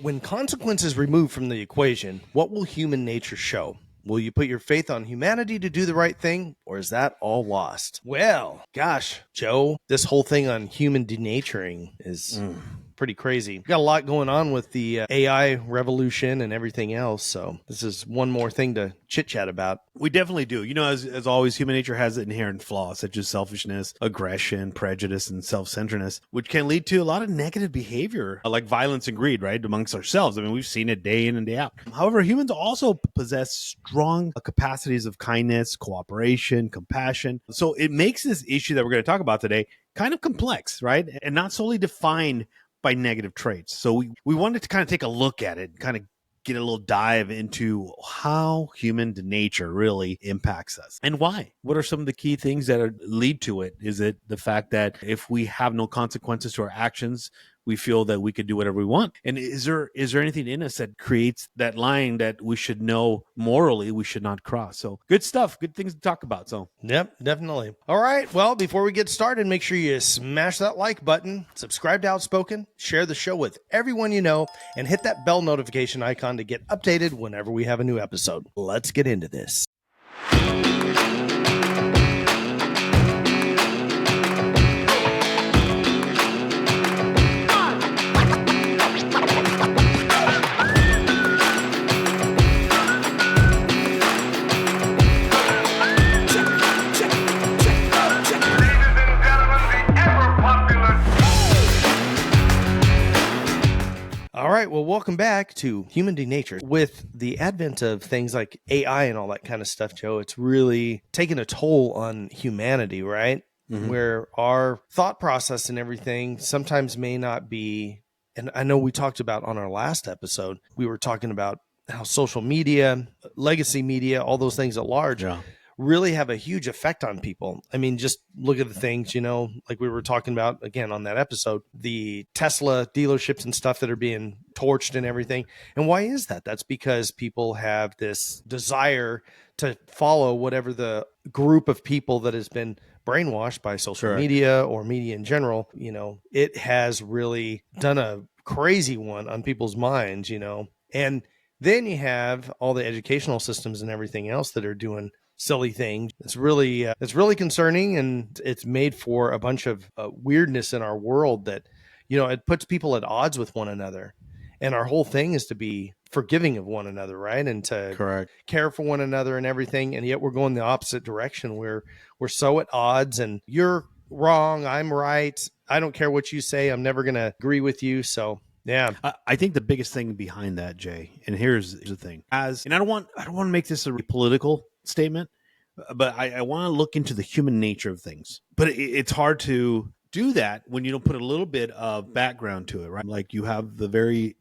When consequences removed from the equation, what will human nature show? Will you put your faith on humanity to do the right thing, or is that all lost? Well, gosh, Joe, this whole thing on human denaturing is pretty crazy. Got a lot going on with the AI revolution and everything else, so this is one more thing to chit-chat about. We definitely do. You know, as always, human nature has inherent flaws such as selfishness, aggression, prejudice, and self-centeredness, which can lead to a lot of negative behavior like violence and greed, right, amongst ourselves. I mean, we've seen it day in and day out. However, humans also possess strong capacities of kindness, cooperation, compassion. So it makes this issue that we're going to talk about today kind of complex, right, and not solely defined by negative traits. So we wanted to kind of take a look at it, kind of get a little dive into how human nature really impacts us and why. What are some of the key things that lead to it? Is it the fact that if we have no consequences to our actions, we feel that we could do whatever we want? And is there anything in us that creates that line that we should know morally we should not cross? So good stuff, good things to talk about. So Yep, definitely. All right, well, before we get started, make sure you smash that like button, subscribe to Outspoken, share the show with everyone you know, and hit that bell notification icon to get updated whenever we have a new episode. Let's get into this. All right, well, welcome back to Human Denature. With the advent of things like AI and all that kind of stuff, Joe, it's really taken a toll on humanity, right? Mm-hmm. Where our thought process and everything sometimes may not be, and I know we talked about on our last episode, we were talking about how social media, legacy media, all those things at large really have a huge effect on people. I mean, just look at the things, you know, like we were talking about again on that episode, the Tesla dealerships and stuff that are being torched and everything. And why is that? That's because people have this desire to follow whatever the group of people that has been brainwashed by social media or media in general. You know, it has really done a crazy one on people's minds, you know. And then you have all the educational systems and everything else that are doing silly things. It's really concerning, and it's made for a bunch of weirdness in our world that, you know, it puts people at odds with one another. And our whole thing is to be forgiving of one another, right? And to care for one another and everything. And yet we're going the opposite direction where we're so at odds, and you're wrong, I'm right. I don't care what you say. I'm never going to agree with you. So yeah, I think the biggest thing behind that, Jay, and here's the thing, and I don't want to make this a political statement, but I want to look into the human nature of things. But it's hard to do that when you don't put a little bit of background to it, right? Like you have the very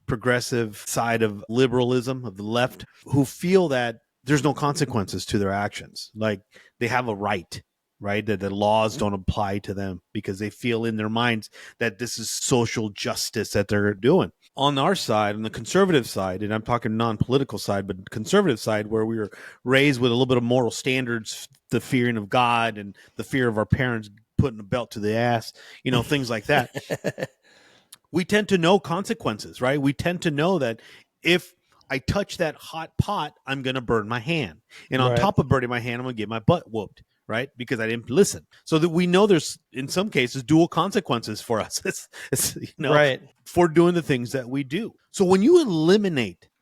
progressive side of liberalism, of the left, who feel that there's no consequences to their actions. Like they have a right, that the laws don't apply to them because they feel in their minds that this is social justice that they're doing. On our side, on the conservative side, and I'm talking non-political side, but conservative side, where we were raised with a little bit of moral standards, the fearing of God and the fear of our parents putting a belt to the ass, you know, things like that. We tend to know consequences, right? We tend to know that if I touch that hot pot, I'm going to burn my hand. And on top of burning my hand, I'm going to get my butt whooped, right? Because I didn't listen. So that we know there's, in some cases, dual consequences for us. It's you know, for doing the things that we do. So when you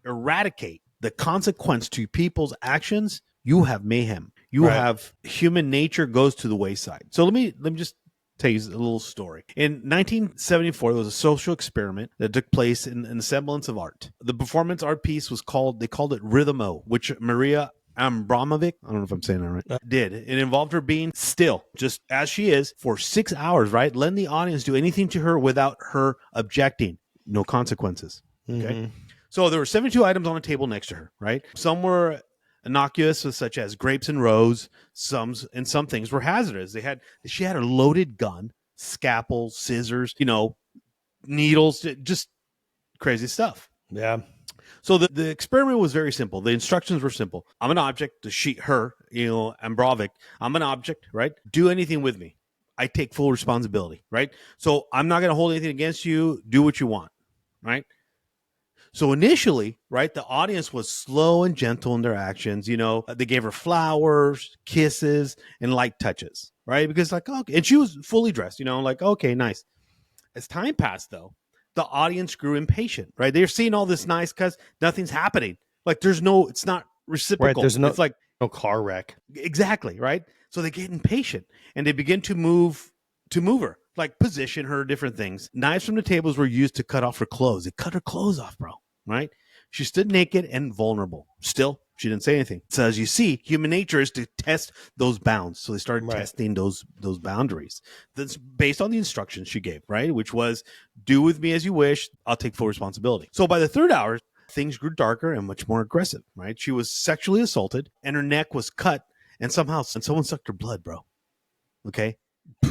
eradicate the consequence to people's actions, you have mayhem. You have human nature goes to the wayside. So let me just tell you a little story. In 1974, there was a social experiment that took place in the semblance of art. The performance art piece they called it Rhythm-O, which Maria Abramovic, I don't know if I'm saying that right, did. It involved her being still, just as she is, for 6 hours, right? Letting the audience do anything to her without her objecting. No consequences. Okay. Mm-hmm. So there were 72 items on a table next to her, right? Some were innocuous, such as grapes and rose. Some things were hazardous. She had a loaded gun, scalpel, scissors, you know, needles, just crazy stuff. Yeah. So the experiment was very simple. The instructions were simple. I'm an object. Her, you know, Ambrovic. I'm an object, right? Do anything with me. I take full responsibility, right? So I'm not going to hold anything against you. Do what you want, right? So initially, right, the audience was slow and gentle in their actions. They gave her flowers, kisses, and light touches, right? Because like, okay, and she was fully dressed, like, okay, nice. As time passed, though, the audience grew impatient, right? They're seeing all this nice because nothing's happening. Like it's not reciprocal. Right. It's like no car wreck. exactly, right? So they get impatient and they begin to move her, like position her, different things. Knives from the tables were used to cut off her clothes. It cut her clothes off, bro, right? She stood naked and vulnerable. Still, she didn't say anything. So as you see, human nature is to test those bounds. So they started testing those boundaries. That's based on the instructions she gave, right? Which was, do with me as you wish. I'll take full responsibility. So by the third hour, things grew darker and much more aggressive, right? She was sexually assaulted and her neck was cut and someone sucked her blood, bro. Okay.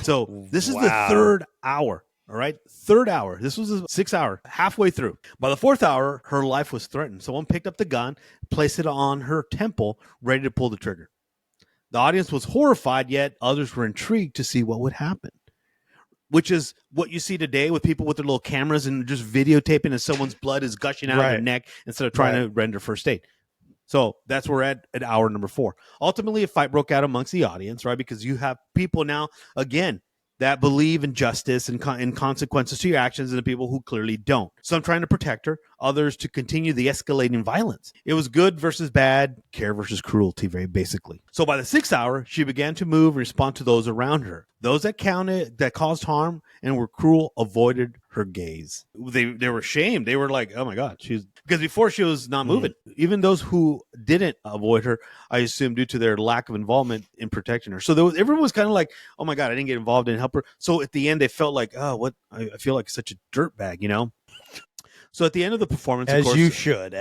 So this is the third hour. All right. Third hour. This was a 6 hour, halfway through. By the fourth hour, her life was threatened. Someone picked up the gun, placed it on her temple, ready to pull the trigger. The audience was horrified, yet others were intrigued to see what would happen, which is what you see today with people with their little cameras and just videotaping as someone's blood is gushing out of their neck instead of trying to render first aid. So that's where we're at hour number 4. Ultimately, a fight broke out amongst the audience, right? Because you have people now, again, that believe in justice and consequences to your actions, and the people who clearly don't. Some trying to protect her, others to continue the escalating violence. It was good versus bad, care versus cruelty, very basically. So by the 6th hour, she began to move and respond to those around her. Those that caused harm and were cruel avoided her gaze. They were shamed. They were like, oh my God, because before she was not moving. Even those who didn't avoid her, I assume due to their lack of involvement in protecting her. So everyone was kind of like, oh my God, I didn't get involved in help her. So at the end, they felt like, oh, what? I feel like such a dirtbag, So at the end of the performance, as of course, you should.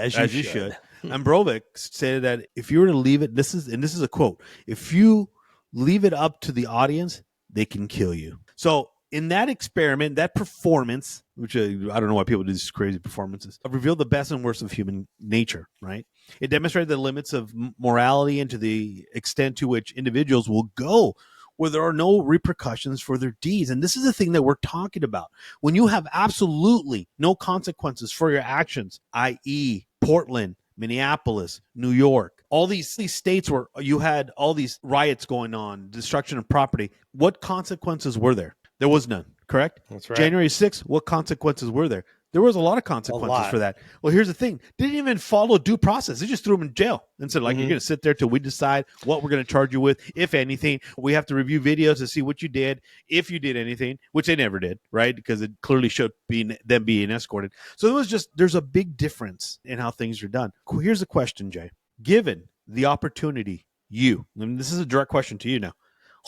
Ambrovic said that if you were to leave it, this is a quote, if you leave it up to the audience, they can kill you. So in that experiment, that performance, which I don't know why people do these crazy performances, revealed the best and worst of human nature, right? It demonstrated the limits of morality and to the extent to which individuals will go where there are no repercussions for their deeds. And this is the thing that we're talking about. When you have absolutely no consequences for your actions, i.e. Portland, Minneapolis, New York, all these states where you had all these riots going on, destruction of property, what consequences were there? There was none, correct? That's right. January 6th, what consequences were there? There was a lot of consequences for that. Well, here's the thing. They didn't even follow due process. They just threw him in jail and said, you're going to sit there till we decide what we're going to charge you with, if anything. We have to review videos to see what you did, if you did anything, which they never did, right? Because it clearly showed them being escorted. So there's a big difference in how things are done. Here's the question, Jay. Given the opportunity, and this is a direct question to you now,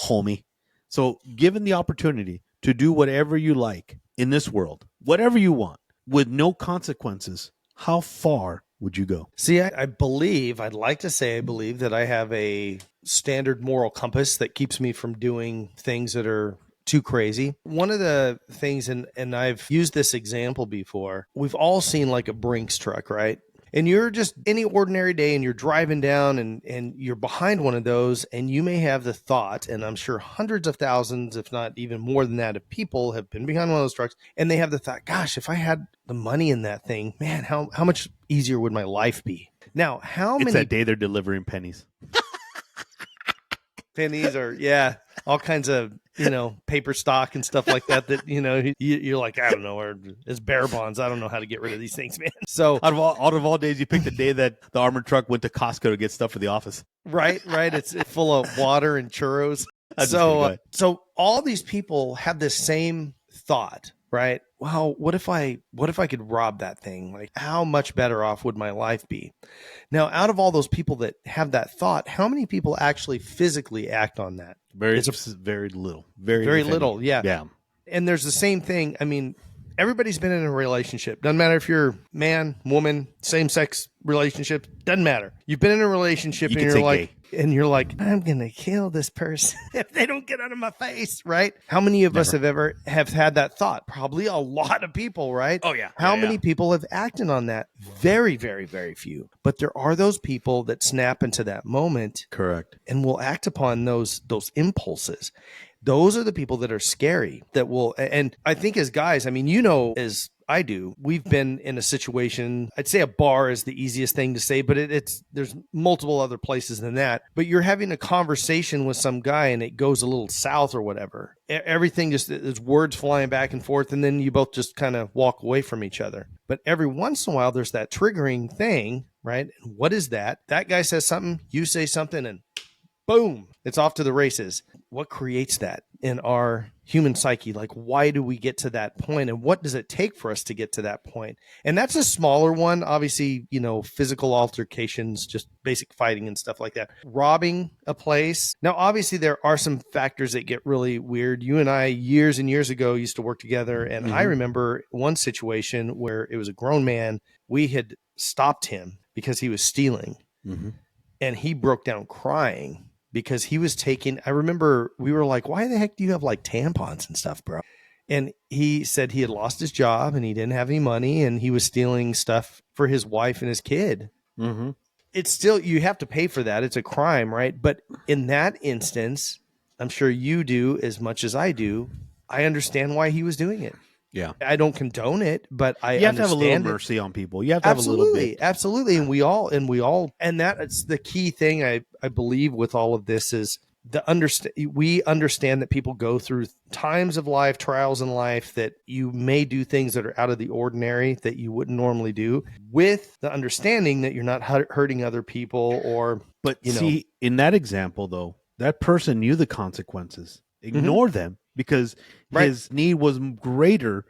homie. So given the opportunity to do whatever you like in this world, whatever you want, with no consequences, how far would you go? See, I'd like to say I believe that I have a standard moral compass that keeps me from doing things that are too crazy. One of the things, and I've used this example before, we've all seen like a Brinks truck, right? And you're just any ordinary day and you're driving down and you're behind one of those and you may have the thought, and I'm sure hundreds of thousands, if not even more than that, of people have been behind one of those trucks and they have the thought, gosh, if I had the money in that thing, man, how much easier would my life be? Now, It's that day they're delivering pennies. Pennies or all kinds of paper stock and stuff like that you're like, I don't know, or it's bear bonds. I don't know how to get rid of these things, man. So out of all days, you picked the day that the armored truck went to Costco to get stuff for the office. Right. It's full of water and churros. So all these people have this same thought, right? Wow, what if I could rob that thing? Like, how much better off would my life be? Now, out of all those people that have that thought, how many people actually physically act on that? Very little. Very little, yeah. Yeah. And there's the same thing. I mean, everybody's been in a relationship. Doesn't matter if you're man, woman, same-sex relationship. Doesn't matter. You've been in a relationship and you're like, I'm going to kill this person if they don't get out of my face, right? How many of us have had that thought? Probably a lot of people, right? Oh, yeah. How many people have acted on that? Very, very, very few. But there are those people that snap into that moment. Correct. And will act upon those impulses. Those are the people that are scary, that will, and I think as guys, I mean, as I do. We've been in a situation, I'd say a bar is the easiest thing to say, but there's multiple other places than that. But you're having a conversation with some guy and it goes a little south or whatever. Everything just, there's words flying back and forth, and then you both just kind of walk away from each other. But every once in a while, there's that triggering thing, right? And what is that? That guy says something, you say something, and boom, it's off to the races. What creates that in our human psyche? Like, why do we get to that point, and what does it take for us to get to that point? And that's a smaller one. Obviously, physical altercations, just basic fighting and stuff like that. Robbing a place. Now, obviously, there are some factors that get really weird. You and I, years and years ago, used to work together. And I remember one situation where it was a grown man. We had stopped him because he was stealing. And he broke down crying because he was taking, I remember we were like, why the heck do you have like tampons and stuff, bro? And he said he had lost his job and he didn't have any money and he was stealing stuff for his wife and his kid. It's still, you have to pay for that. It's a crime, right? But in that instance, I'm sure you do as much as I do. I understand why he was doing it. Yeah. I don't condone it, but you have to have a little mercy on people. You have to have a little bit. Absolutely. And that's the key thing I believe with all of this is we understand that people go through times of life, trials in life, that you may do things that are out of the ordinary that you wouldn't normally do, with the understanding that you're not hurting other people see, in that example though, that person knew the consequences. Ignore them because his need was greater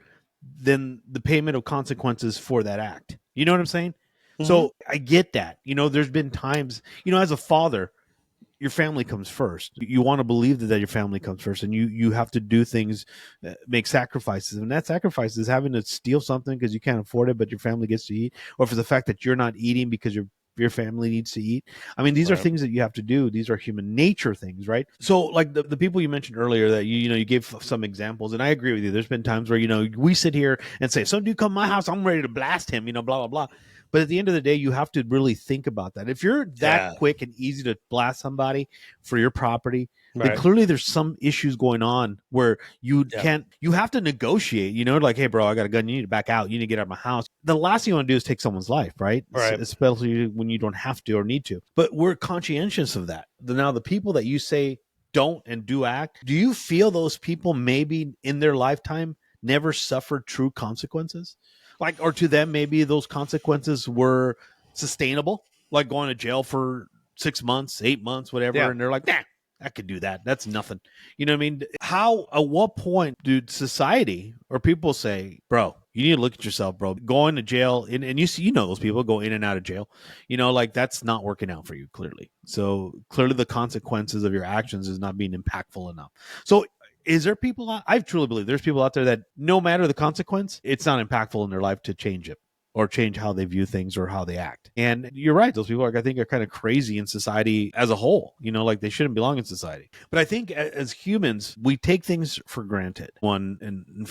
than the payment of consequences for that act. You know what I'm saying? So I get that. There's been times, as a father, your family comes first. You want to believe that your family comes first, and you have to do things, make sacrifices. And that sacrifice is having to steal something because you can't afford it, but your family gets to eat, or for the fact that you're not eating because your family needs to eat. I mean, these are things that you have to do. These are human nature things, right? So like the people you mentioned earlier that you gave some examples, and I agree with you. There's been times where, we sit here and say, some dude come to my house, I'm ready to blast him, blah, blah, blah. But at the end of the day, you have to really think about that. If you're that quick and easy to blast somebody for your property, then clearly there's some issues going on where you have to negotiate, like, hey, bro, I got a gun. You need to back out. You need to get out of my house. The last thing you want to do is take someone's life, right? Especially when you don't have to or need to. But we're conscientious of that. Now, the people that you say don't and do act, do you feel those people maybe in their lifetime never suffered true consequences? Like, or to them, maybe those consequences were sustainable, like going to jail for 6 months, 8 months, whatever. And they're like, nah, I could do that. That's nothing. You know what I mean? At what point do society or people say, bro, you need to look at yourself, bro, going to jail. And you see, those people go in and out of jail, like that's not working out for you, clearly. So clearly the consequences of your actions is not being impactful enough. So is there people I truly believe there's people out there that no matter the consequence, it's not impactful in their life to change it or change how they view things or how they act. And you're right. Those people, I think, are kind of crazy in society as a whole, like they shouldn't belong in society. But I think as humans, we take things for granted. One and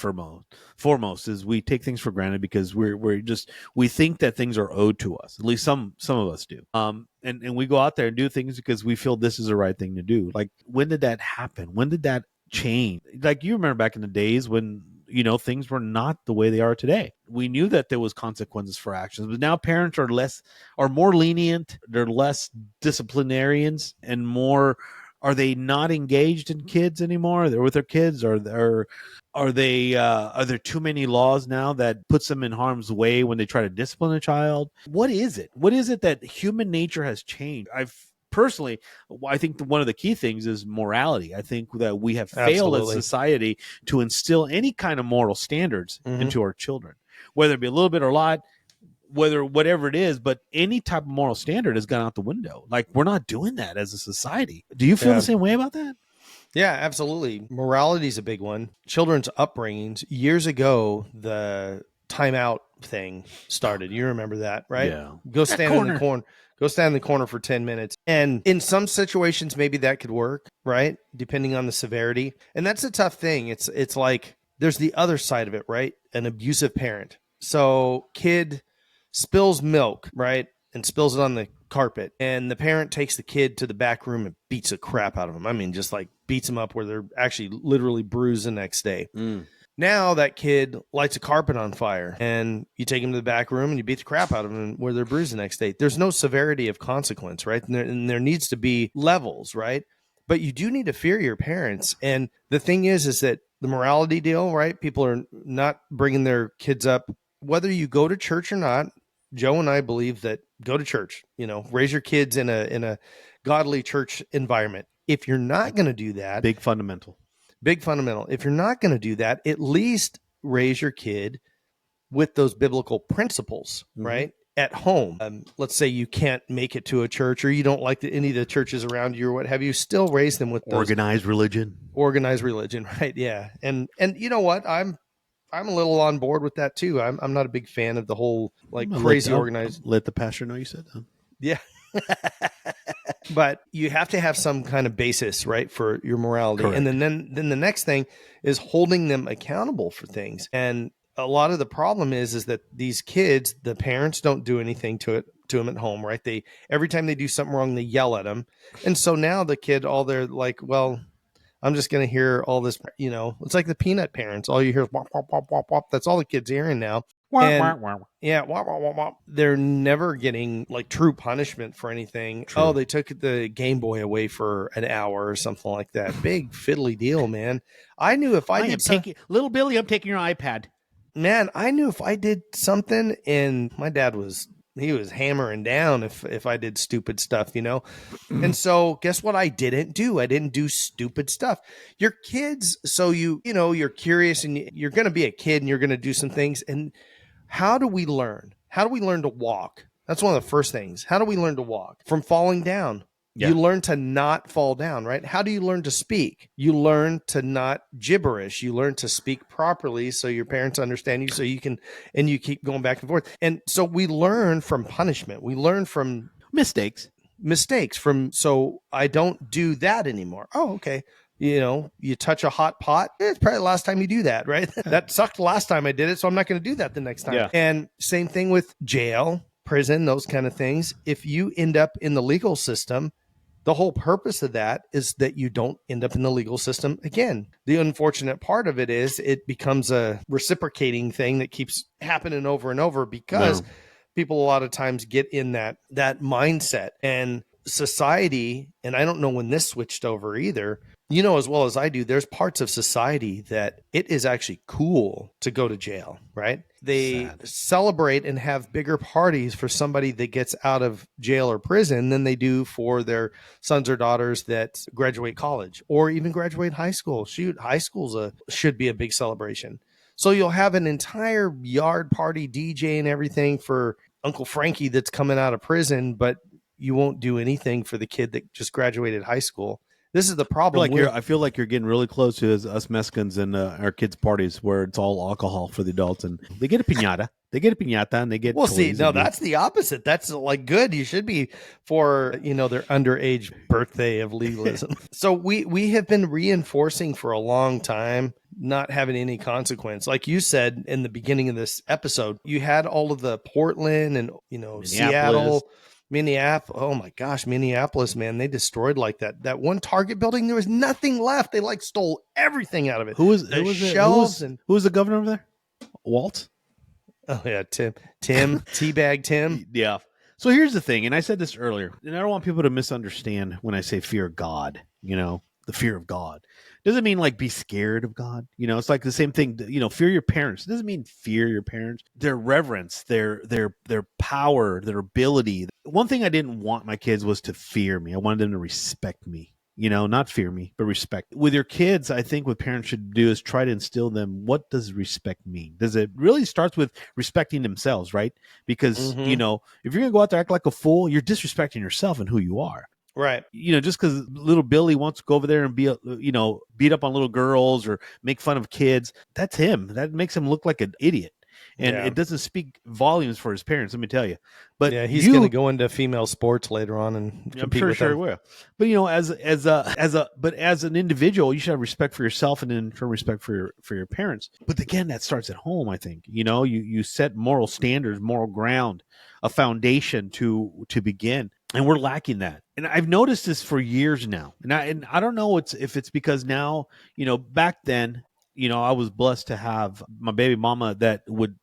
foremost is we take things for granted because we think that things are owed to us. At least some of us do. And we go out there and do things because we feel this is the right thing to do. Like, when did that happen? When did that change? Like, you remember back in the days when things were not the way they are today. We knew that there was consequences for actions, but now parents are more lenient. They're less disciplinarians and more. Are they not engaged in kids anymore? They're with their kids, or are there too many laws now that puts them in harm's way when they try to discipline a child? What is it? What is it that human nature has changed? Personally, I think one of the key things is morality. I think that we have failed as society to instill any kind of moral standards into our children, whether it be a little bit or a lot, whatever it is, but any type of moral standard has gone out the window. Like, we're not doing that as a society. Do you feel the same way about that? Yeah, absolutely. Morality is a big one. Children's upbringings. Years ago, the timeout thing started. You remember that, right? Yeah. Go stand in the corner. Go stand in the corner for 10 minutes. And in some situations, maybe that could work, right? Depending on the severity. And that's a tough thing. It's like there's the other side of it, right? An abusive parent. So kid spills milk, right? And spills it on the carpet. And the parent takes the kid to the back room and beats the crap out of him. I mean, just like beats them up where they're actually literally bruised the next day. Now that kid lights a carpet on fire and you take him to the back room and you beat the crap out of him where they're bruised the next day. There's no severity of consequence, right? And there needs to be levels, right? But you do need to fear your parents. And the thing is that the morality deal, right? People are not bringing their kids up, whether you go to church or not. Joe and I believe that go to church, raise your kids in a godly church environment. If you're not going to do that, Big fundamental. If you're not going to do that, at least raise your kid with those biblical principles, right? At home. Let's say you can't make it to a church or you don't like any of the churches around you or what have you, still raise them with those Organized religion, right? Yeah. And you know what? I'm a little on board with that too. I'm not a big fan of the whole crazy organized. Let the pastor know you said that. Yeah. But you have to have some kind of basis, right, for your morality. Correct. And then the next thing is holding them accountable for things. And a lot of the problem is that these kids, the parents don't do anything to them at home, right? Every time they do something wrong, they yell at them. And so now the kid, they're like, well, I'm just going to hear all this, it's like the peanut parents. All you hear is wop, wop, wop, wop, wop. That's all the kid's hearing now. And, yeah, wop, wop, wop, wop. They're never getting true punishment for anything. True. Oh, they took the Game Boy away for an hour or something like that. Big fiddly deal, man. I knew if I did little Billy, I'm taking your iPad. Man, I knew if I did something, and my dad was hammering down if I did stupid stuff, And so guess what I didn't do? I didn't do stupid stuff. Your kids, so you're curious and you're going to be a kid and you're going to do some things. And how do we learn? How do we learn to walk? That's one of the first things. How do we learn to walk? From falling down. Yeah. You learn to not fall down, right? How do you learn to speak? You learn to not gibberish. You learn to speak properly so your parents understand you, so you can, and you keep going back and forth. And so we learn from punishment. We learn from mistakes so I don't do that anymore. Oh, okay. You touch a hot pot. It's probably the last time you do that, right? That sucked last time I did it, so I'm not going to do that the next time. Yeah. And same thing with jail, prison, those kind of things. If you end up in the legal system, the whole purpose of that is that you don't end up in the legal system again. The unfortunate part of it is it becomes a reciprocating thing that keeps happening over and over because people a lot of times get in that mindset. And society, and I don't know when this switched over either, as well as I do, there's parts of society that it is actually cool to go to jail, right? They celebrate and have bigger parties for somebody that gets out of jail or prison than they do for their sons or daughters that graduate college or even graduate high school. Shoot, high school should be a big celebration. So you'll have an entire yard party, DJ and everything for Uncle Frankie that's coming out of prison, but you won't do anything for the kid that just graduated high school. This is the problem. I feel like you're getting really close to us Mexicans and our kids' parties where it's all alcohol for the adults, and they get a piñata. And they get. Well, see, no, that's the opposite. That's good. You should be for their underage birthday of legalism. So we have been reinforcing for a long time not having any consequence. Like you said in the beginning of this episode, you had all of the Portland and Seattle. Minneapolis, oh my gosh, Minneapolis, man, they destroyed that one Target building. There was nothing left. They stole everything out of it. Who was the governor over there? Walt? Oh yeah, Tim, Teabag Tim. Yeah. So here's the thing, and I said this earlier, and I don't want people to misunderstand when I say fear of God. The fear of God doesn't mean be scared of God. It's like the same thing. Fear your parents. It doesn't mean fear your parents. Their reverence, their power, their ability. One thing I didn't want my kids was to fear me. I wanted them to respect me. Not fear me, but respect. With your kids, I think what parents should do is try to instill them. What does respect mean? Does it really starts with respecting themselves, right? Because, if you're going to go out there act like a fool, you're disrespecting yourself and who you are. Right. Just because little Billy wants to go over there and beat up on little girls or make fun of kids, that's him. That makes him look like an idiot. And it doesn't speak volumes for his parents, let me tell you. But yeah, he's going to go into female sports later on and compete with them. He will. But as an individual, you should have respect for yourself and in turn respect for your parents. But again, that starts at home, I think. You set moral standards, moral ground, a foundation to begin. And we're lacking that. And I've noticed this for years now. And I don't know if it's because now, back then, I was blessed to have my baby mama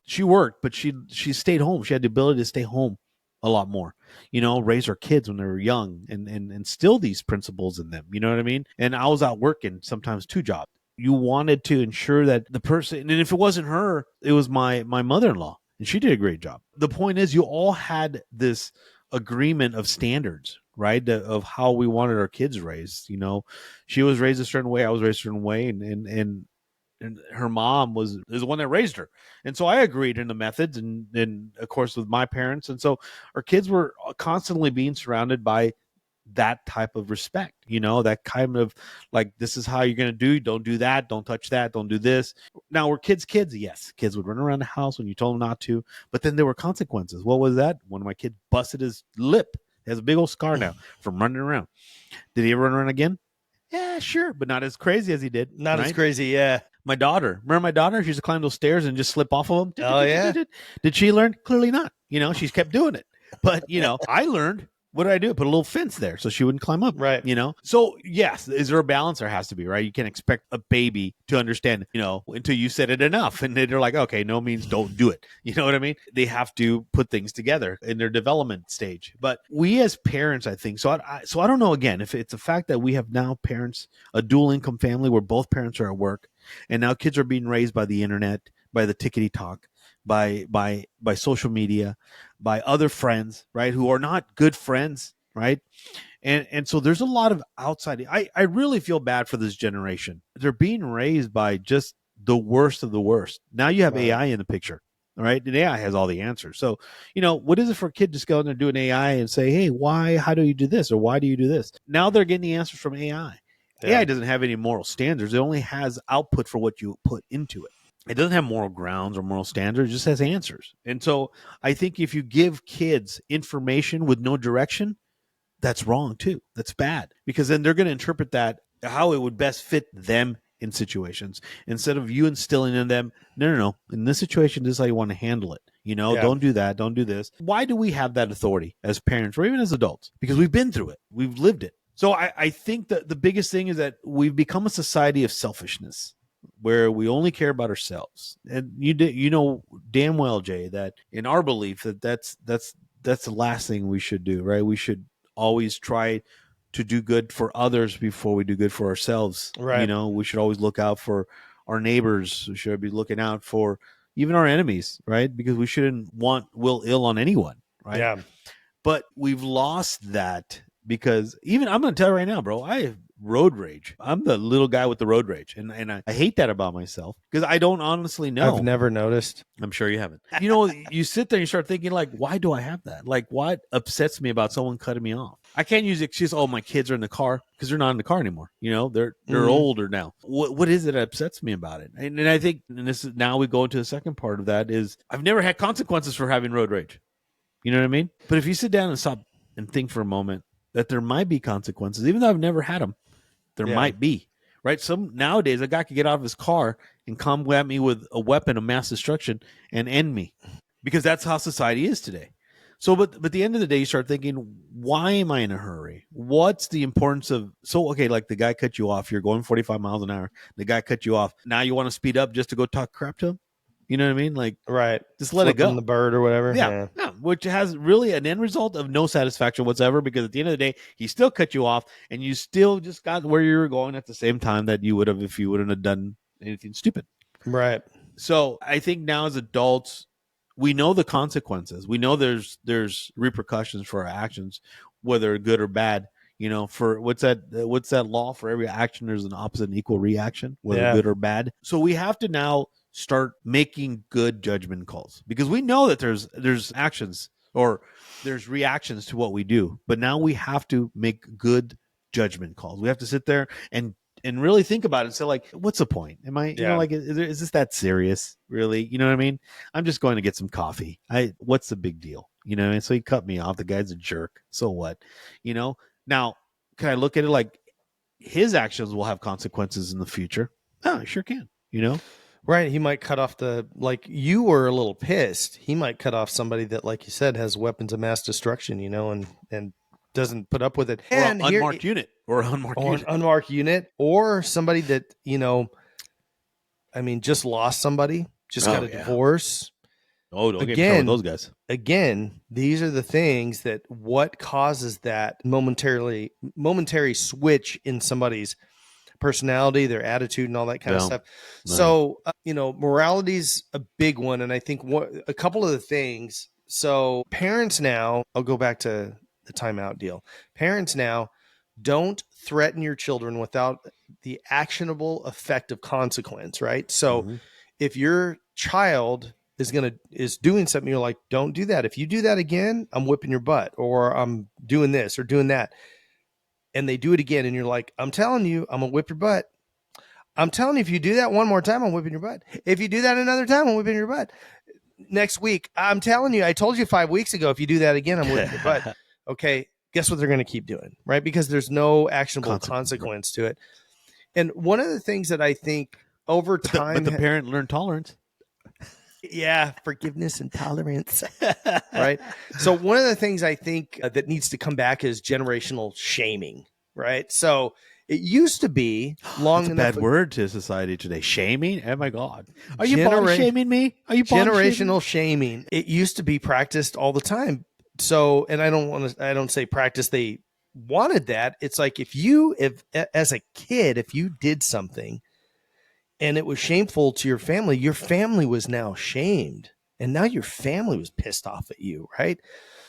she worked, but she stayed home. She had the ability to stay home a lot more, raise our kids when they were young and instill these principles in them. You know what I mean? And I was out working sometimes 2 jobs. You wanted to ensure that the person, and if it wasn't her, it was my mother-in-law, and she did a great job. The point is, you all had this agreement of standards, right? Of how we wanted our kids raised. She was raised a certain way, I was raised a certain way, and her mom is the one that raised her. And so I agreed in the methods and of course with my parents. And so our kids were constantly being surrounded by that type of respect, that kind of like, this is how you're going to do. Don't do that. Don't touch that. Don't do this. Now we're kids. Yes. Kids would run around the house when you told them not to, but then there were consequences. What was that? One of my kids busted his lip. He has a big old scar now from running around. Did he ever run around again? Yeah, sure. But not as crazy as he did. Not as crazy. Yeah. My daughter, remember my daughter? She used to climb those stairs and just slip off of them. Oh, yeah. Did she learn? Clearly not. She's kept doing it. But, I learned. What did I do? Put a little fence there so she wouldn't climb up. Right. So, yes, is there a balance? There has to be, right? You can't expect a baby to understand, until you said it enough. And they're like, okay, no means don't do it. You know what I mean? They have to put things together in their development stage. But we as parents, I think, so I don't know, again, if it's the fact that we have now parents, a dual income family where both parents are at work, and now kids are being raised by the internet, by the tickety talk, by social media, by other friends, right, who are not good friends, right? And so there's a lot of outside. I really feel bad for this generation. They're being raised by just the worst of the worst. Now you have AI in the picture, all right? And AI has all the answers. So, what is it for a kid to just go in there and do an AI and say, hey, how do you do this? Or why do you do this? Now they're getting the answers from AI. Yeah. AI doesn't have any moral standards. It only has output for what you put into it. It doesn't have moral grounds or moral standards. It just has answers. And so I think if you give kids information with no direction, that's wrong too. That's bad, because then they're going to interpret that how it would best fit them in situations, instead of you instilling in them, no. In this situation, this is how you want to handle it. Don't do that. Don't do this. Why do we have that authority as parents or even as adults? Because we've been through it. We've lived it. So I think that the biggest thing is that we've become a society of selfishness, where we only care about ourselves. And you know damn well, Jay, that in our belief that's the last thing we should do, right? We should always try to do good for others before we do good for ourselves. Right. We should always look out for our neighbors. We should be looking out for even our enemies, right? Because we shouldn't will ill on anyone, right? Yeah. But we've lost that, because even, I'm going to tell you right now, bro, I have road rage. I'm the little guy with the road rage. And I hate that about myself, because I don't honestly know. I've never noticed. I'm sure you haven't. You sit there and you start thinking, like, why do I have that? Like, what upsets me about someone cutting me off? I can't use the excuse, oh, my kids are in the car, because they're not in the car anymore. They're older now. What is it that upsets me about it? And I think, and this is, now we go into the second part of that, is I've never had consequences for having road rage. You know what I mean? But if you sit down and stop and think for a moment that there might be consequences, even though I've never had them, there might be, right? Nowadays, a guy could get out of his car and come at me with a weapon of mass destruction and end me, because that's how society is today. So, but at the end of the day, you start thinking, why am I in a hurry? What's the importance of, okay, like the guy cut you off. You're going 45 miles an hour. The guy cut you off. Now you want to speed up just to go talk crap to him? You know what I mean? Like, right. Just let it go. The bird or whatever. Yeah. Which has really an end result of no satisfaction whatsoever, because at the end of the day, he still cut you off and you still just got where you were going at the same time that you would have if you wouldn't have done anything stupid. Right. So I think now as adults, we know the consequences. We know there's repercussions for our actions, whether good or bad. For what's that law? For every action, there's an opposite and equal reaction, whether good or bad. So we have to now start making good judgment calls, because we know that there's actions or there's reactions to what we do, but now we have to make good judgment calls. We have to sit there and really think about it and say, like, what's the point? Am I, like, is this that serious, really? You know what I mean? I'm just going to get some coffee. What's the big deal? And so he cut me off. The guy's a jerk. So what? Now, can I look at it like his actions will have consequences in the future? Oh, I sure can, Right. He might cut off like you were a little pissed. He might cut off somebody that, like you said, has weapons of mass destruction, and doesn't put up with it. Or an unmarked unit. Or an unmarked unit. Unmarked unit. Or somebody that, I mean, just lost somebody, just got a divorce. Oh, don't get in trouble with those guys. Again, these are the things that what causes that momentary switch in somebody's personality, their attitude, and all that kind of stuff. Right. So, morality's a big one. And I think a couple of the things. So parents now, I'll go back to the timeout deal. Parents now, don't threaten your children without the actionable effect of consequence, right? So if your child is doing something, you're like, don't do that. If you do that again, I'm whipping your butt, or I'm doing this or doing that. And they do it again, and you're like, I'm telling you, I'm gonna whip your butt. I'm telling you, if you do that one more time, I'm whipping your butt. If you do that another time, I'm whipping your butt. Next week, I'm telling you, I told you 5 weeks ago, if you do that again, I'm whipping your butt. Okay, guess what they're going to keep doing, right? Because there's no actionable consequence to it. And one of the things that I think over time... But the parent learned tolerance. Yeah, forgiveness and tolerance, right? So one of the things I think that needs to come back is generational shaming, right? So it used to be long That's enough. A bad word to society today. Shaming? Oh my God! Are you body shaming me? Are you generational shaming? It used to be practiced all the time. So, and I don't say practice. They wanted that. It's like if as a kid, if you did something and it was shameful to your family was now shamed. And now your family was pissed off at you, right?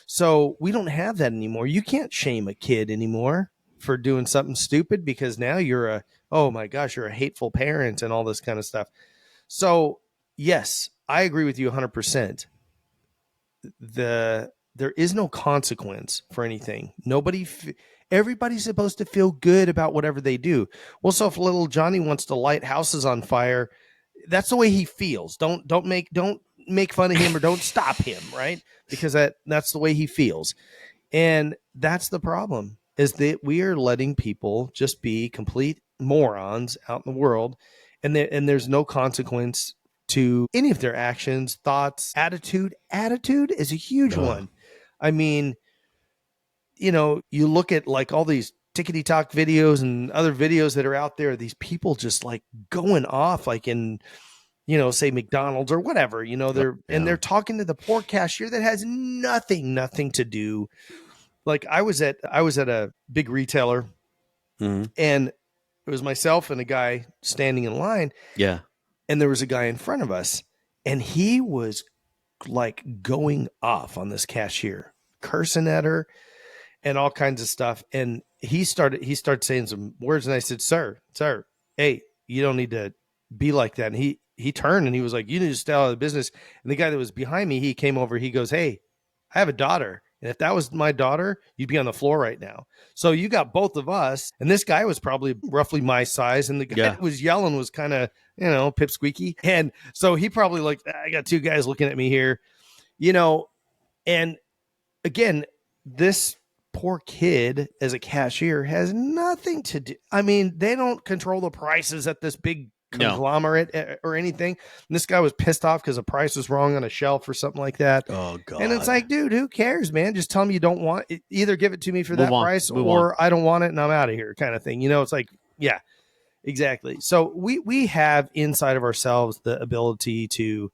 So we don't have that anymore. You can't shame a kid anymore for doing something stupid because now you're oh my gosh, you're a hateful parent and all this kind of stuff. So yes, I agree with you 100%. There is no consequence for anything. Everybody's supposed to feel good about whatever they do. Well, so if little Johnny wants to light houses on fire, that's the way he feels. Don't make fun of him or don't stop him, right? Because that's the way he feels. And that's the problem, is that we are letting people just be complete morons out in the world, and there's no consequence to any of their actions, thoughts, attitude. Attitude is a huge one. I mean, you look at like all these tickety talk videos and other videos that are out there, these people just like going off like in, say McDonald's or whatever, they're talking to the poor cashier that has nothing to do. Like I was at a big retailer, and it was myself and a guy standing in line. Yeah. And there was a guy in front of us, and he was like going off on this cashier, cursing at her and all kinds of stuff. And he started saying some words, and I said, sir, hey, you don't need to be like that. And he turned and he was like, you need to stay out of the business. And the guy that was behind me, he came over, he goes, hey, I have a daughter. And if that was my daughter, you'd be on the floor right now. So you got both of us. And this guy was probably roughly my size. And the guy that was yelling was kind of, pipsqueaky. And so he probably like, I got two guys looking at me here, and again, this poor kid as a cashier has nothing to do. I mean, they don't control the prices at this big conglomerate or anything. And this guy was pissed off because the price was wrong on a shelf or something like that. Oh God. And it's like, dude, who cares, man? Just tell me you don't want it. Either give it to me for that price or I don't want it and I'm out of here kind of thing. It's like, yeah, exactly. So we have inside of ourselves the ability to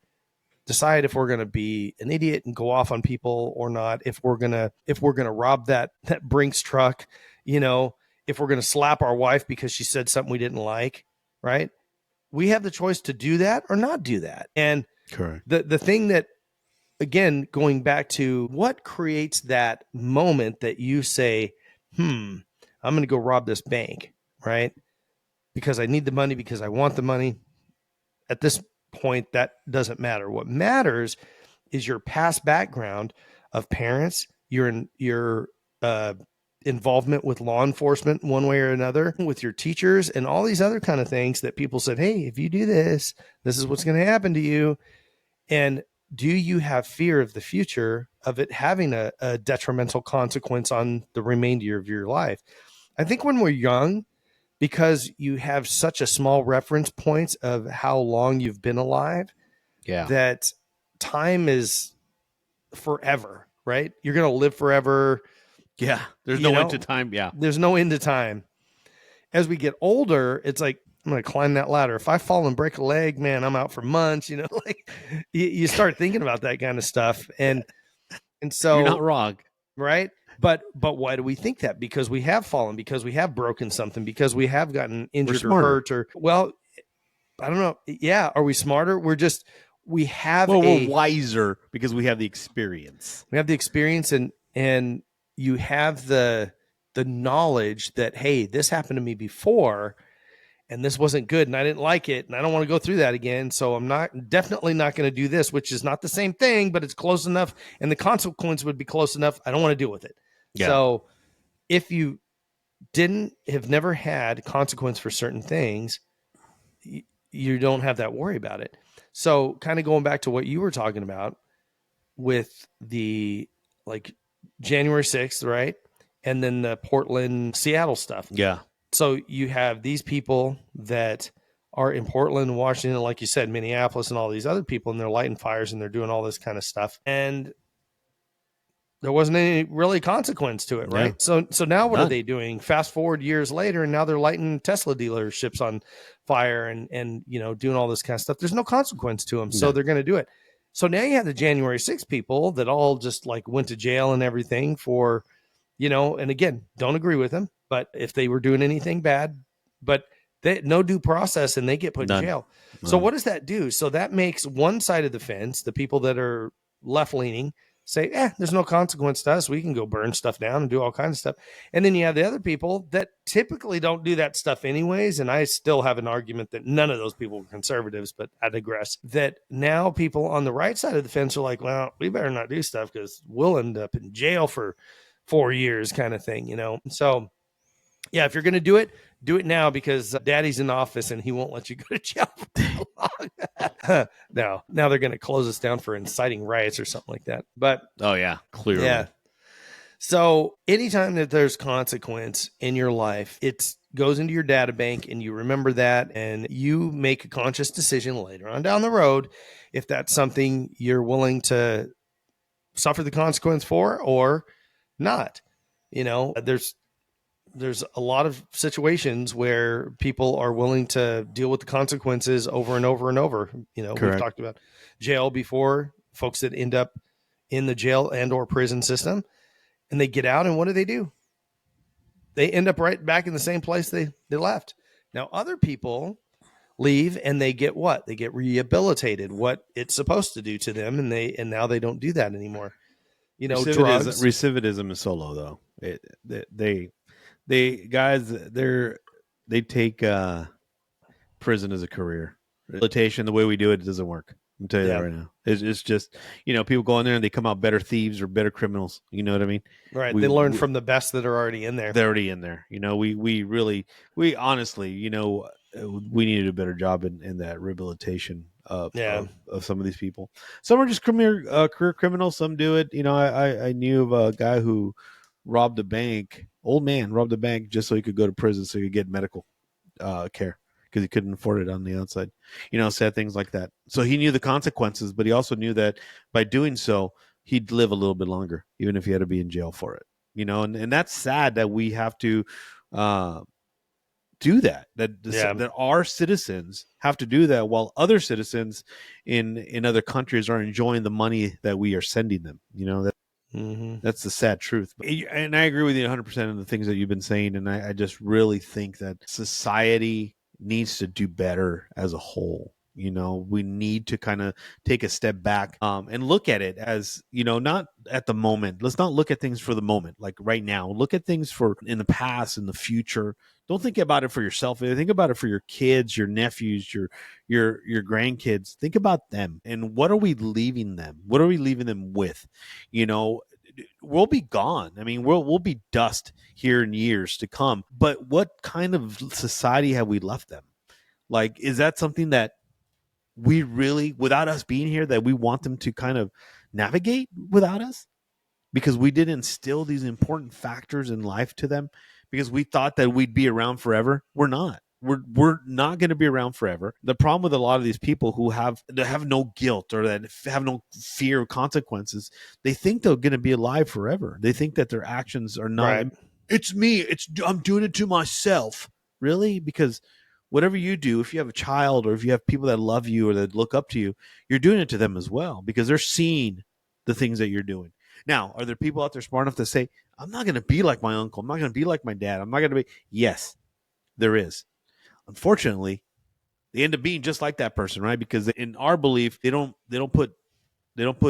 decide if we're going to be an idiot and go off on people or not. If we're going to rob that Brinks truck, if we're going to slap our wife because she said something we didn't like, right? We have the choice to do that or not do that. And correct. The thing that, again, going back to what creates that moment that you say, I'm going to go rob this bank, right? Because I need the money, because I want the money. At this point, that doesn't matter. What matters is your past background of parents, your involvement with law enforcement one way or another, with your teachers and all these other kind of things that people said, hey, if you do this, this is what's going to happen to you. And do you have fear of the future of it having a detrimental consequence on the remainder of your life? I think when we're young, because you have such a small reference points of how long you've been alive, that time is forever, right? You're going to live forever. Yeah. There's no end to time. Yeah. There's no end to time. As we get older, it's like, I'm going to climb that ladder. If I fall and break a leg, man, I'm out for months. Like you start thinking about that kind of stuff. And You're not so, wrong. right. But why do we think that? Because we have fallen, because we have broken something, because we have gotten injured or hurt, or, well, I don't know. Yeah. Are we smarter? We have we're wiser because we have the experience. and you have the knowledge that, hey, this happened to me before and this wasn't good and I didn't like it and I don't want to go through that again. So I'm definitely not going to do this, which is not the same thing, but it's close enough and the consequence would be close enough. I don't want to deal with it. Yeah. So if you have never had consequence for certain things, you don't have that worry about it. So kind of going back to what you were talking about with the like January 6th, right? And then the Portland, Seattle stuff. Yeah. So you have these people that are in Portland, Washington, like you said, Minneapolis, and all these other people, and they're lighting fires and they're doing all this kind of stuff. And there wasn't any really consequence to it, right? Yeah. So now what are they doing? Fast forward years later, and now they're lighting Tesla dealerships on fire and doing all this kind of stuff. There's no consequence to them, so they're going to do it. So now you have the January 6th people that all just like went to jail and everything for, and again, don't agree with them, but if they were doing anything bad, but they no due process and they get put in jail. So what does that do? So that makes one side of the fence, the people that are left leaning, say, there's no consequence to us. We can go burn stuff down and do all kinds of stuff. And then you have the other people that typically don't do that stuff anyways. And I still have an argument that none of those people were conservatives, but I digress. That now people on the right side of the fence are like, well, we better not do stuff because we'll end up in jail for 4 years kind of thing, So yeah, if you're going to do it now because daddy's in office and he won't let you go to jail for too long. Now they're going to close us down for inciting riots or something like that. But oh yeah, clearly. Yeah. So anytime that there's consequence in your life, it goes into your data bank and you remember that and you make a conscious decision later on down the road if that's something you're willing to suffer the consequence for or not. There's a lot of situations where people are willing to deal with the consequences over and over and over. Correct. We've talked about jail before, folks that end up in the jail and or prison system, and they get out and what do? They end up right back in the same place they left. Now, other people leave and they get what? They get rehabilitated, what it's supposed to do to them, and now they don't do that anymore. Drugs. Recidivism is so low, though. They take prison as a career. Rehabilitation, the way we do it doesn't work. I'm telling you that right now. It's just, people go in there and they come out better thieves or better criminals. You know what I mean? Right. They learn from the best that are already in there. They're already in there. We honestly, we need to do a better job in that rehabilitation of some of these people. Some are just career criminals. Some do it. I knew of a guy who robbed a bank. Old man robbed a bank just so he could go to prison so he could get medical care because he couldn't afford it on the outside. Sad things like that. So he knew the consequences, but he also knew that by doing so, he'd live a little bit longer, even if he had to be in jail for it. And that's sad that we have to do that. That our citizens have to do that while other citizens in other countries are enjoying the money that we are sending them. That's the sad truth. And I agree with you 100% of the things that you've been saying. And I just really think that society needs to do better as a whole. We need to kind of take a step back and look at it as, not at the moment. Let's not look at things for the moment, like right now. Look at things for in the past, in the future. Don't think about it for yourself. Think about it for your kids, your nephews, your grandkids. Think about them and what are we leaving them? What are we leaving them with? We'll be gone. I mean, we'll be dust here in years to come. But what kind of society have we left them? Like, is that something that we really, without us being here, that we want them to kind of navigate without us? Because we did instill these important factors in life to them because we thought that we'd be around forever. We're not. We're not going to be around forever. The problem with a lot of these people who have no guilt or that have no fear of consequences, they think they're going to be alive forever. They think that their actions are not. Right. It's me. I'm doing it to myself. Really? Because whatever you do, if you have a child or if you have people that love you or that look up to you, you're doing it to them as well because they're seeing the things that you're doing. Now, are there people out there smart enough to say, I'm not going to be like my uncle. I'm not going to be like my dad. I'm not going to be. Yes, there is. Unfortunately, they end up being just like that person, right? Because in our belief, they don't put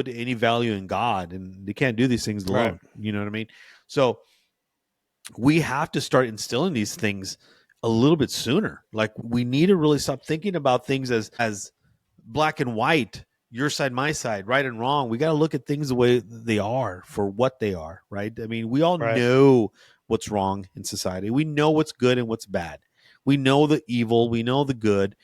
any value in God, and they can't do these things alone. Right. You know what I mean? So we have to start instilling these things a little bit sooner. Like we need to really stop thinking about things as black and white, your side, my side, right and wrong. We got to look at things the way they are for what they are, right? I mean, we all Right. know what's wrong in society. We know what's good and what's bad. We know the evil. We know the good.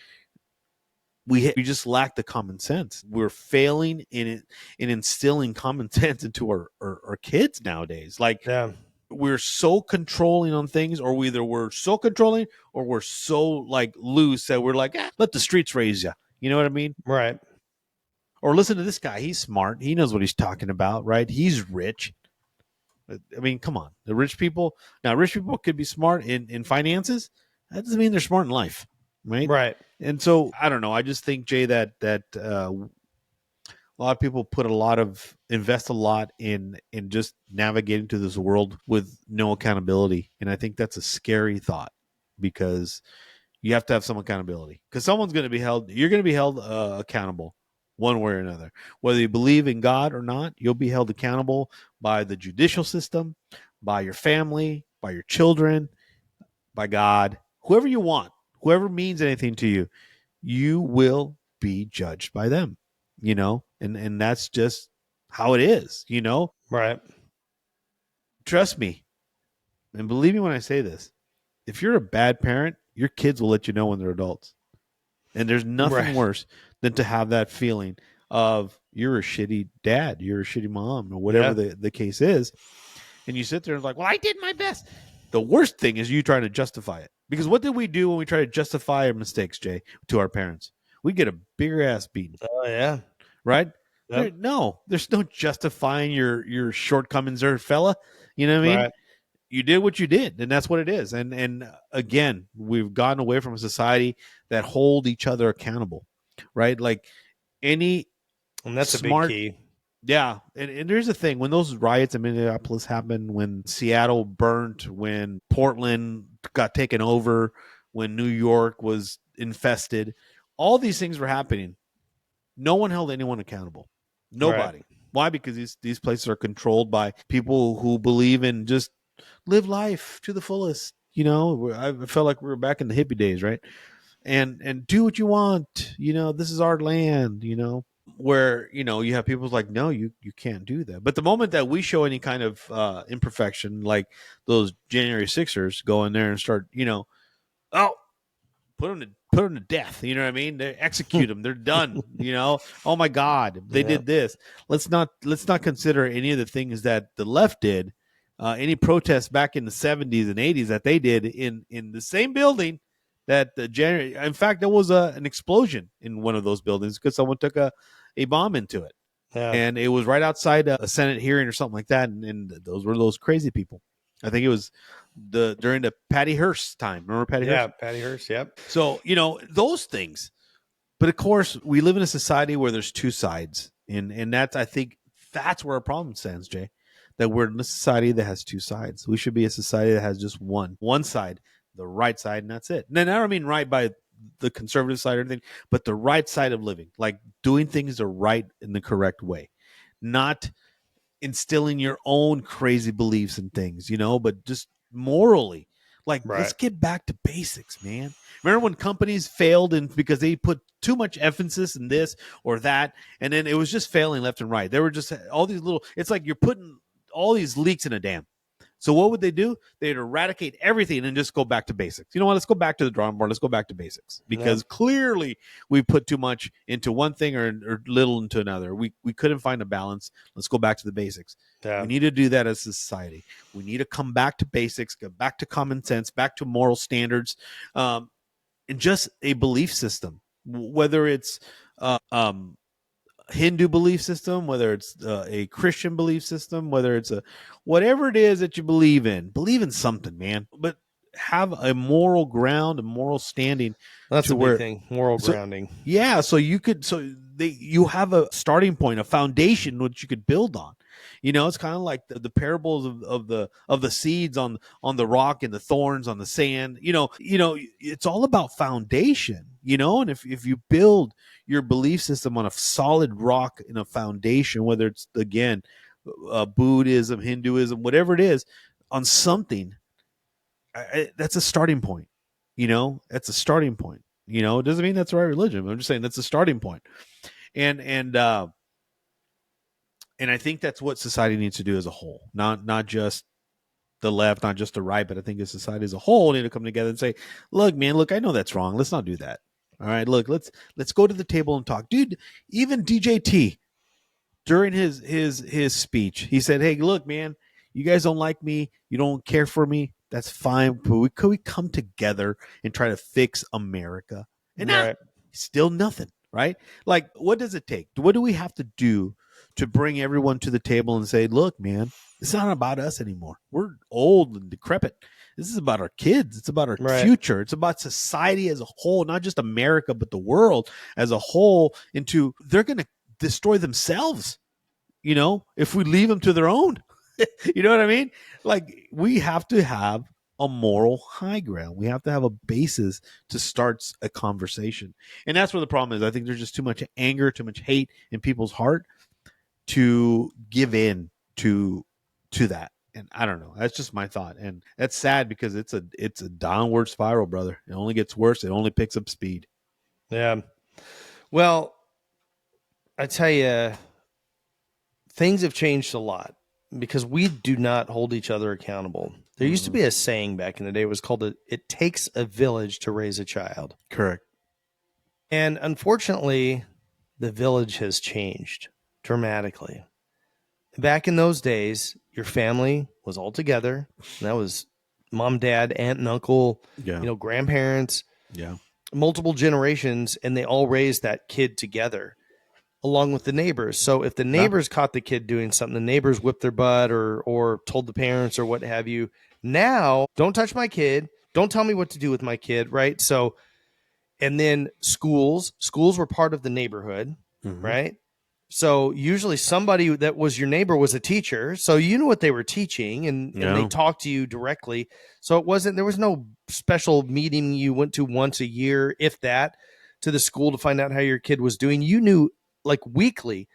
We just lack the common sense. We're failing in instilling common sense into our kids nowadays. Like Yeah. we're so controlling on things, or we're so controlling or we're so like loose that we're like, let the streets raise you. You know what I mean? Right. Or listen to this guy. He's smart. He knows what he's talking about, right? He's rich. I mean, come on. The rich people, now rich people could be smart in finances. That doesn't mean they're smart in life, right? Right. And so I don't know. I just think, Jay, that a lot of people invest a lot in just navigating to this world with no accountability, and I think that's a scary thought because you have to have some accountability because someone's going to be held. You're going to be held accountable one way or another, whether you believe in God or not. You'll be held accountable by the judicial system, by your family, by your children, by God, whoever you want, whoever means anything to you. You will be judged by them, and that's just how it is. Right. Trust me and believe me when I say this. If you're a bad parent, your kids will let you know when they're adults. And there's nothing Right. worse than to have that feeling of you're a shitty dad, you're a shitty mom, or whatever Yeah. the case is. And you sit there and like, well, I did my best. The worst thing is you trying to justify it. Because what did we do when we try to justify our mistakes, Jay, to our parents? We get a bigger ass beating, Oh yeah. right? Yep. There's no justifying your shortcomings there, fella. You know what I mean? Right. You did what you did, and that's what it is. And again, we've gotten away from a society that hold each other accountable, right? Like any And that's a big smart, key. yeah. And there's a thing when those riots in Minneapolis happened, when Seattle burnt, when Portland got taken over, when New York was infested, all these things were happening. No one held anyone accountable. Right. Nobody. Why? Because these places are controlled by people who believe in just live life to the fullest. I felt like we were back in the hippie days, right? And do what you want. This is our land. Where you have people like, no, you can't do that. But the moment that we show any kind of imperfection, like those January Sixers go in there and start, oh, put them to death. You know what I mean? They execute them. They're done. Oh my God, they Yeah. did this. Let's not consider any of the things that the left did. Any protests back in the 70s and 80s that they did in the same building that the January. In fact, there was an explosion in one of those buildings because someone took a bomb into it, Yeah. and it was right outside a Senate hearing or something like that. And those were those crazy people. I think it was during the Patty Hearst time. Remember Patty Yeah. Hearst? Patty Hearst. Yep. So, those things. But of course, we live in a society where there's two sides. And that's, I think, that's where our problem stands, Jay. That we're in a society that has two sides. We should be a society that has just one side, the right side, and that's it. And then I don't mean right by the conservative side or anything, but the right side of living, like doing things the right in the correct way, not instilling your own crazy beliefs and things, but just morally. Like, let's Right. get back to basics, man. Remember when companies failed and because they put too much emphasis in this or that, and then it was just failing left and right. There were just all these little, it's like you're putting all these leaks in a dam. So what would they do? They'd eradicate everything and just go back to basics. You know what? Let's go back to the drawing board. Let's go back to basics because clearly we put too much into one thing or little into another. We couldn't find a balance. Let's go back to the basics. Yeah. We need to do that as a society. We need to come back to basics, go back to common sense, back to moral standards, and just a belief system. Whether it's Hindu belief system, whether it's a Christian belief system, whether it's whatever it is that you believe in something, man. But have a moral ground, a moral standing That's to a big where, thing. Moral so grounding. yeah, so you have a starting point, a foundation which you could build on. It's kind of like the parables of the seeds on the rock and the thorns on the sand. It's all about foundation. And if you build your belief system on a solid rock in a foundation, whether it's again Buddhism, Hinduism, whatever it is, on something, that's a starting point. That's a starting point. It doesn't mean that's the right religion. I'm just saying that's a starting point. And I think that's what society needs to do as a whole, not just the left, not just the right, but I think as society as a whole need to come together and say, look, man, look, I know that's wrong. Let's not do that. All right, look, let's go to the table and talk, dude. Even DJT during his speech, he said, hey, look, man, you guys don't like me, you don't care for me, that's fine, but could we come together and try to fix America? And Right. still nothing, right? Like, what does it take? What do we have to do to bring everyone to the table and say, look, man, it's not about us anymore, we're old and decrepit, this is about our kids, it's about our Right. future, it's about society as a whole, not just America but the world as a whole. Into they're going to destroy themselves, if we leave them to their own. You know what I mean? Like, we have to have a moral high ground. We have to have a basis to start a conversation. And that's where the problem is. I think there's just too much anger, too much hate in people's heart to give in to that. And I don't know. That's just my thought. And that's sad because it's a downward spiral, brother. It only gets worse. It only picks up speed. Yeah. Well, I tell you, things have changed a lot because we do not hold each other accountable. There used to be a saying back in the day. It was called it takes a village to raise a child. Correct. And unfortunately, the village has changed dramatically. Back in those days, your family was all together. That was mom, dad, aunt, and uncle, Yeah. grandparents, Yeah. multiple generations, and they all raised that kid together along with the neighbors. So if the neighbors caught the kid doing something, the neighbors whipped their butt or told the parents or what have you. Now, don't touch my kid. Don't tell me what to do with my kid, right? So, and then schools were part of the neighborhood, right? So usually somebody that was your neighbor was a teacher. So you knew what they were teaching and they talked to you directly. So there was no special meeting you went to once a year, if that, to the school to find out how your kid was doing. You knew like weekly.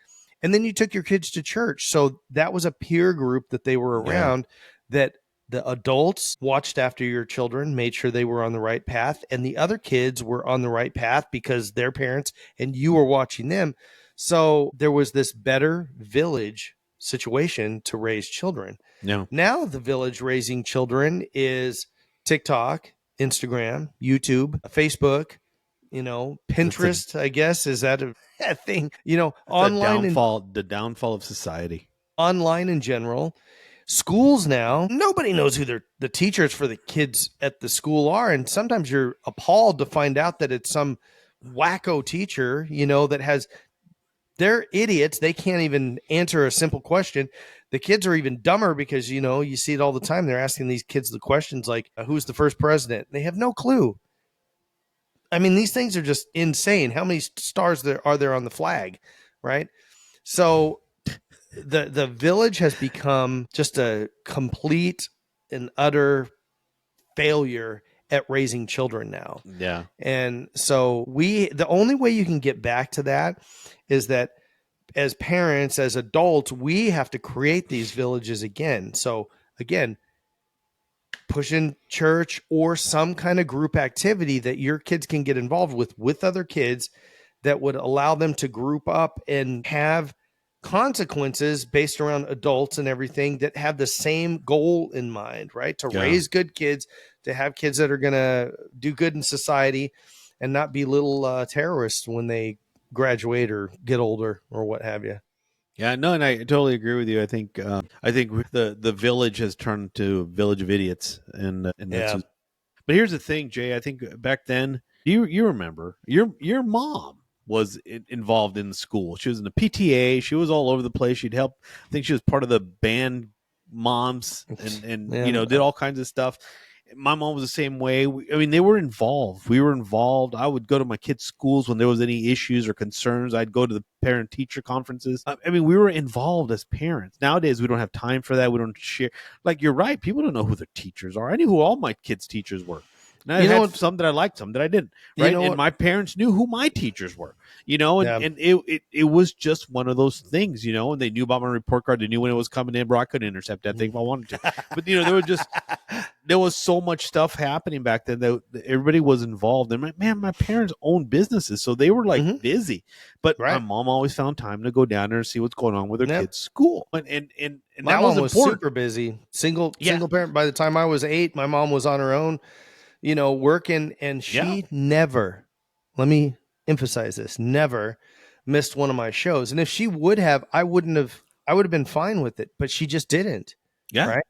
And then you took your kids to church. So that was a peer group that they were around, that the adults watched after your children, made sure they were on the right path, and the other kids were on the right path because their parents and you were watching them. So there was this better village situation to raise children. Yeah. Now the village raising children is TikTok, Instagram, YouTube, Facebook, Pinterest, I guess, is that a thing, online and The downfall of society. online in general. Schools now, nobody knows who the teachers for the kids at the school are. And sometimes you're appalled to find out that it's some wacko teacher, that has, they're idiots. They can't even answer a simple question. The kids are even dumber because, you see it all the time. They're asking these kids the questions like, who's the first president? They have no clue. I mean, these things are just insane. How many stars are there on the flag, right? So the village has become just a complete and utter failure at raising children now. Yeah. And so the only way you can get back to that is that as parents, as adults, we have to create these villages again. So again, push in church or some kind of group activity that your kids can get involved with other kids that would allow them to group up and have consequences based around adults and everything that have the same goal in mind, right? To raise good kids, to have kids that are going to do good in society and not be little terrorists when they graduate or get older or what have you. Yeah, no, and I totally agree with you. I think the village has turned to a village of idiots, and that's. Yeah. But here's the thing, Jay. I think back then, you remember your mom was involved in the school. She was in the PTA. She was all over the place. She'd help. I think she was part of the band moms and did all kinds of stuff. My mom was the same way. I mean, they were involved. We were involved. I would go to my kids' schools when there was any issues or concerns. I'd go to the parent-teacher conferences. I mean, we were involved as parents. Nowadays, we don't have time for that. We don't share. Like, you're right. People don't know who their teachers are. I knew who all my kids' teachers were. And I had some that I liked, some that I didn't. Right. And my parents knew who my teachers were, and it was just one of those things, and they knew about my report card. They knew when it was coming in, bro. I couldn't intercept that thing if I wanted to. But, there was so much stuff happening back then that everybody was involved. And my parents owned businesses, so they were like busy. But my mom always found time to go down there and see what's going on with her kids' school. And my that mom was important. Super busy, single parent. By the time I was 8, my mom was on her own, working, and she never, let me emphasize this, never missed one of my shows. And if she would have, I would have been fine with it, but she just didn't. Yeah. Right.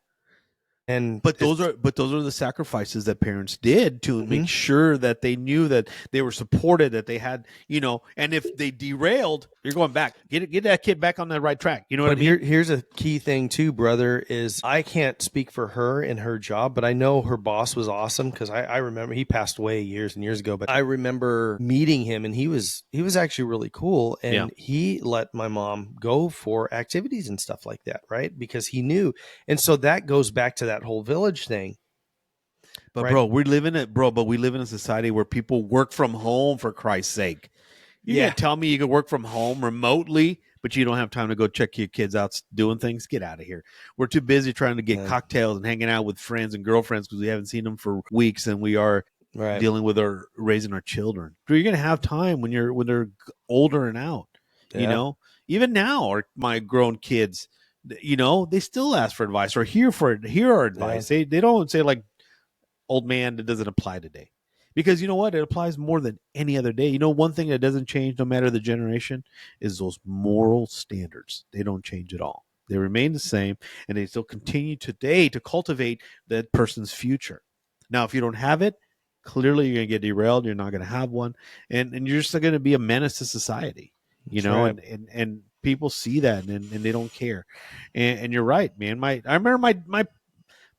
But those are the sacrifices that parents did to make sure that they knew that they were supported, that they had, and if they derailed, you're going back. Get that kid back on the right track. You know what I mean? Here's a key thing too, brother, is I can't speak for her in her job, but I know her boss was awesome, because I remember he passed away years and years ago, but I remember meeting him, and he was actually really cool, and he let my mom go for activities and stuff like that, right? Because he knew. And so that goes back to that whole village thing. But we live in a society where people work from home, for Christ's sake. You can't tell me you can work from home remotely, but you don't have time to go check your kids out doing things? Get out of here. We're too busy trying to get cocktails and hanging out with friends and girlfriends because we haven't seen them for weeks, and we are dealing with raising our children. You're going to have time when they're older and out. Even now, my grown kids, they still ask for advice or hear our advice. They don't say, like, old man, that doesn't apply today. Because you know what? It applies more than any other day. One thing that doesn't change no matter the generation is those moral standards. They don't change at all. They remain the same, and they still continue today to cultivate that person's future. Now, if you don't have it, clearly you're going to get derailed. You're not going to have one. And you're just going to be a menace to society, and people see that, and they don't care. And you're right, man. I remember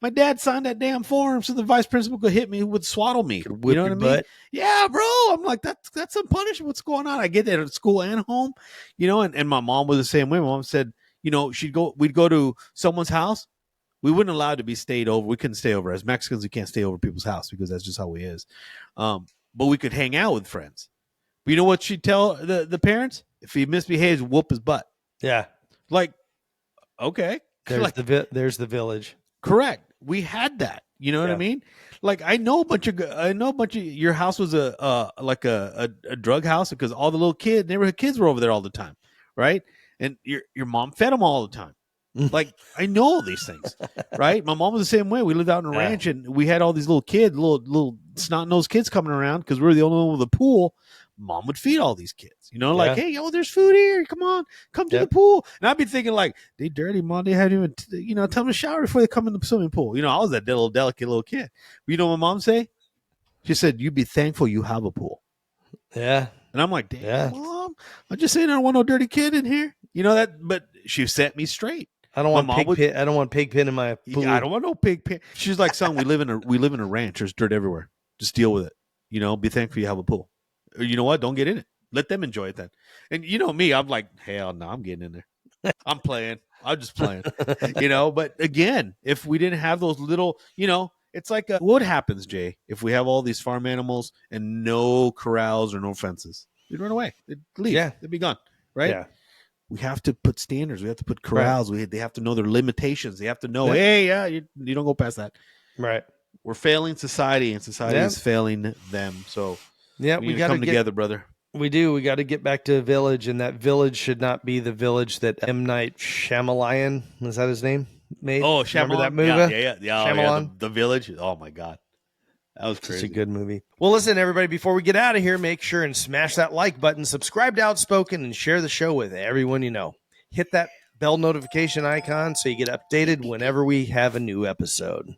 my dad signed that damn form so the vice principal could hit me, who would swaddle me. You know what I mean? Butt. Yeah, bro. I'm like, that's some punishment. What's going on? I get that at school and home, and my mom was the same way. My mom said, we'd go to someone's house. We wouldn't allow it to be stayed over. We couldn't stay over. As Mexicans, we can't stay over people's house because that's just how we is. But we could hang out with friends. But you know what she'd tell the parents? If he misbehaves, whoop his butt. Yeah. Like, okay. There's the village. Correct. We had that. You know what I mean? Like, I know a bunch of your house was a drug house because all the little neighborhood kids were over there all the time, right? And your mom fed them all the time. Like, I know all these things, right? My mom was the same way. We lived out in a ranch, and we had all these little kids, little snot-nosed kids coming around because we were the only one with a pool. Mom would feed all these kids, like, hey, there's food here. Come on, come to the pool. And I'd be thinking, like, they dirty, Mom. They hadn't even, tell them to shower before they come in the swimming pool. I was that little delicate little kid. But you know what my mom say? She said, "You be thankful you have a pool." Yeah. And I'm like, damn, Mom, I'm just saying I don't want no dirty kid in here. But she set me straight. I don't want I don't want pig pen in my pool. Yeah, I don't want no pig pen. She's like, son, we live in a ranch. There's dirt everywhere. Just deal with it. Be thankful you have a pool. Or you know what? Don't get in it. Let them enjoy it then. And me, I'm like, hell no, I'm getting in there. I'm playing. I'm just playing. But again, if we didn't have those little, it's like what happens, Jay, if we have all these farm animals and no corrals or no fences? They'd run away. They'd leave. Yeah. They'd be gone. Right? Yeah. We have to put standards. We have to put corrals. Right. They have to know their limitations. They have to know, you don't go past that. Right. We're failing society, and society is failing them. So we got to come together, brother. We do. We got to get back to a village, and that village should not be the village that M. Night Shyamalan, is that his name, made? Oh, Shyamalan. Remember that movie? Yeah. Shyamalan. The Village. Oh, my God. That was crazy. It's a good movie. Well, listen, everybody, before we get out of here, make sure and smash that like button, subscribe to Outspoken, and share the show with everyone you know. Hit that bell notification icon so you get updated whenever we have a new episode.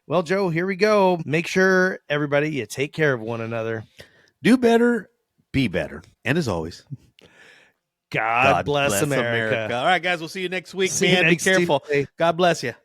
Well, Joe, here we go. Make sure, everybody, you take care of one another. Do better, be better. And as always, God bless America. All right, guys, we'll see you next week, man. Be careful. Tuesday. God bless you.